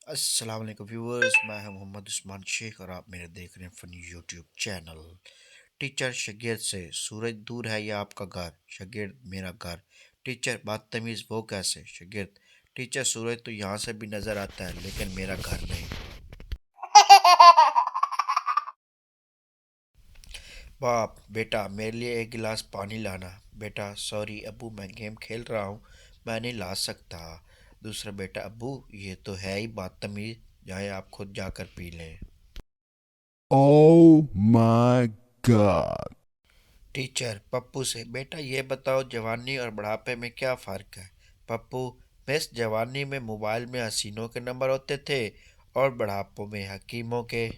अस्सलाम वालेकुम व्यूअर्स, मैं हूं मोहम्मद उस्मान शेख और आप मेरे देख रहे हैं फ़नी यूट्यूब चैनल। टीचर शागिर्द से, सूरज दूर है या आपका घर? शागिर्द, मेरा घर। टीचर, बदतमीज़ वो कैसे? शागिर्द, टीचर, सूरज तो यहाँ से भी नज़र आता है लेकिन मेरा घर नहीं। बाप, बेटा मेरे लिए एक गिलास पानी लाना। बेटा, सॉरी अबू, मैं गेम खेल रहा हूँ, मैं नहीं ला सकता। दूसरा बेटा, अबू ये तो है ही बदतमीज़, जाए आप खुद जाकर पी लें। Oh my God. Teacher Pappu से, बेटा ये बताओ जवानी और बुढ़ापे में क्या फ़र्क है? पप्पू, मिस, जवानी में मोबाइल में हसीनों के नंबर होते थे और बुढ़ापों में हकीमों के।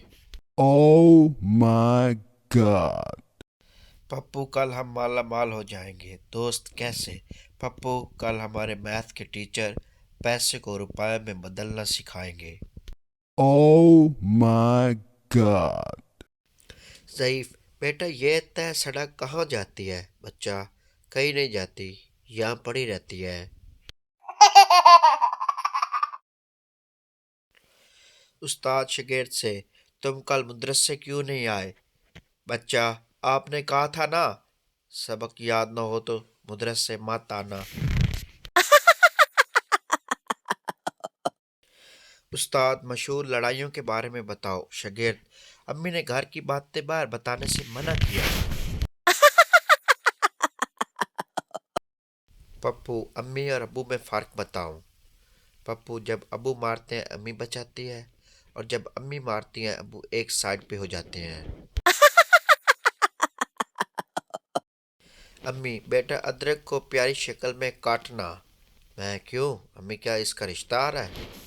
Oh my God. पप्पू, कल हम माला माल हो जाएंगे। दोस्त, कैसे? पप्पू, कल हमारे मैथ के टीचर पैसे को रुपए में बदलना सिखाएंगे। Oh my God. ज़ईफ, बेटा ये तय सड़क कहाँ जाती है? बच्चा, कहीं नहीं जाती, यहाँ पड़ी रहती है। उस्ताद शागिर्द से, तुम कल मदरसे क्यों नहीं आए? बच्चा, आपने कहा था ना, सबक याद न हो तो मदरसे मत आना। उस्ताद, मशहूर लड़ाइयों के बारे में बताओ। शागिर्द, अम्मी ने घर की बातें बाहर बताने से मना किया। पप्पू, अम्मी और अबू में फ़र्क बताओ। पप्पू, जब अबू मारते हैं अम्मी बचाती है, और जब अम्मी मारती हैं अबू एक साइड पे हो जाते हैं। अम्मी, बेटा अदरक को प्यारी शक्ल में काटना। मैं, क्यों अम्मी, क्या इसका रिश्ता आ रहा है?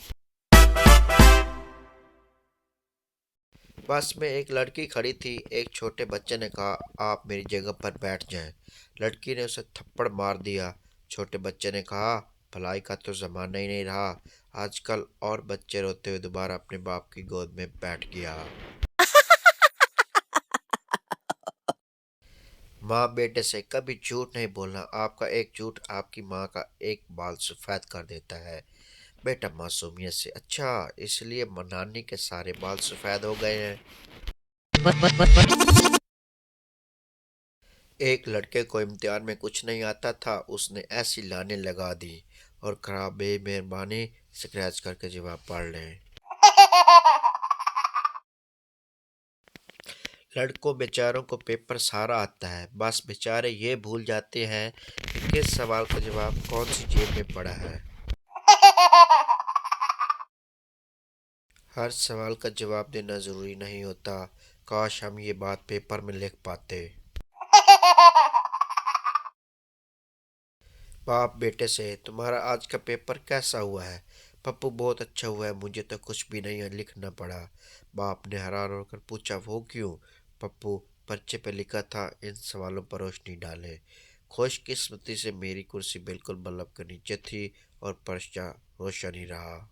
बस में एक लड़की खड़ी थी, एक छोटे बच्चे ने कहा, आप मेरी जगह पर बैठ जाएं। लड़की ने उसे थप्पड़ मार दिया। छोटे बच्चे ने कहा, भलाई का तो ज़माना ही नहीं रहा आजकल, और बच्चे रोते हुए दोबारा अपने बाप की गोद में बैठ गया। माँ बेटे से, कभी झूठ नहीं बोलना, आपका एक झूठ आपकी माँ का एक बाल सफ़ेद कर देता है। बेटा मासूमियत से, अच्छा इसलिए नानी के सारे बाल सफ़ेद हो गए हैं। एक लड़के को इम्तिहान में कुछ नहीं आता था, उसने ऐसी लाने लगा दी और कहा, बेमेहरबानी स्क्रैच करके जवाब पढ़ लें। लड़कों बेचारों को पेपर सारा आता है, बस बेचारे ये भूल जाते हैं कि किस सवाल का जवाब कौन सी जेब में पड़ा है। हर सवाल का जवाब देना ज़रूरी नहीं होता, काश हम ये बात पेपर में लिख पाते। बाप बेटे से, तुम्हारा आज का पेपर कैसा हुआ है? पप्पू, बहुत अच्छा हुआ है, मुझे तो कुछ भी नहीं लिखना पड़ा। बाप ने हैरान होकर पूछा, वो क्यों? पप्पू, पर्चे पे लिखा था, इन सवालों पर रोशनी डालें। खुशकिस्मती से मेरी कुर्सी बिल्कुल बल्ब के नीचे थी और पर्चा रोशन ही रहा।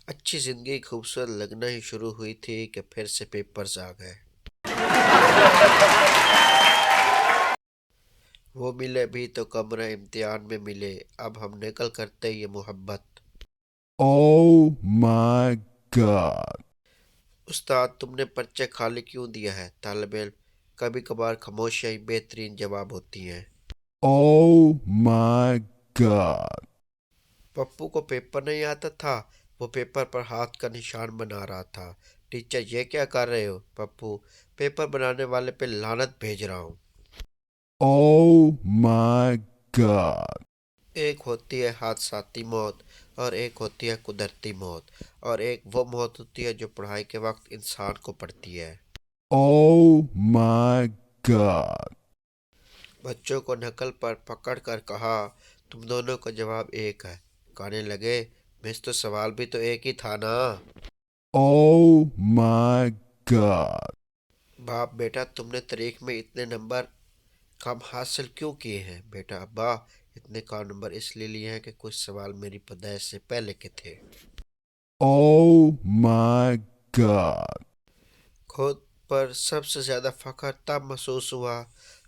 अच्छी जिंदगी खूबसूरत लगना ही शुरू हुई थी कि फिर से पेपर्स आ गए। वो मिले भी तो कमरे इम्तिहान में मिले, अब हम निकल करते ये मोहब्बत। Oh my God. उस्ताद, तुमने पर्चे खाली क्यों दिया है? तालिब इल्म, कभी कभार खामोशियाँ ही बेहतरीन जवाब होती हैं। Oh my God. पप्पू को पेपर नहीं आता था, वो पेपर पर हाथ का निशान बना रहा था। टीचर, ये क्या कर रहे हो? पप्पू, पेपर बनाने वाले पे लानत भेज रहा हूँ। Oh my God. एक होती है हादसाती मौत, और एक होती है कुदरती मौत, और एक वो मौत होती है जो पढ़ाई के वक्त इंसान को पड़ती है। Oh my God. बच्चों को नकल पर पकड़ कर कहा, तुम दोनों का जवाब एक है। कहने लगे, मिस तो सवाल भी तो एक ही था ना। Oh my God. बाप बेटा, तुमने तारीख में इतने नंबर कम हासिल क्यों किए हैं? बेटा, अब्बा इतने कम नंबर इसलिए लिए हैं कि कुछ सवाल मेरी पैदाइश से पहले के थे। Oh my God. खुद पर सबसे ज़्यादा फ़ख्र तब महसूस हुआ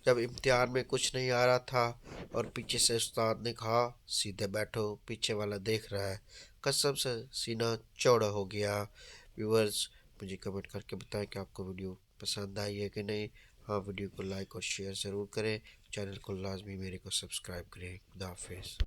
जब इम्तिहान में कुछ नहीं आ रहा था और पीछे से उस्ताद ने कहा सीधे बैठो, पीछे वाला देख रहा है, कसम से सीना चौड़ा हो गया। व्यूअर्स, मुझे कमेंट करके बताएं कि आपको वीडियो पसंद आई है कि नहीं। हाँ, वीडियो को लाइक और शेयर ज़रूर करें, चैनल को लाजमी मेरे को सब्सक्राइब करें। खुदा हाफिज़।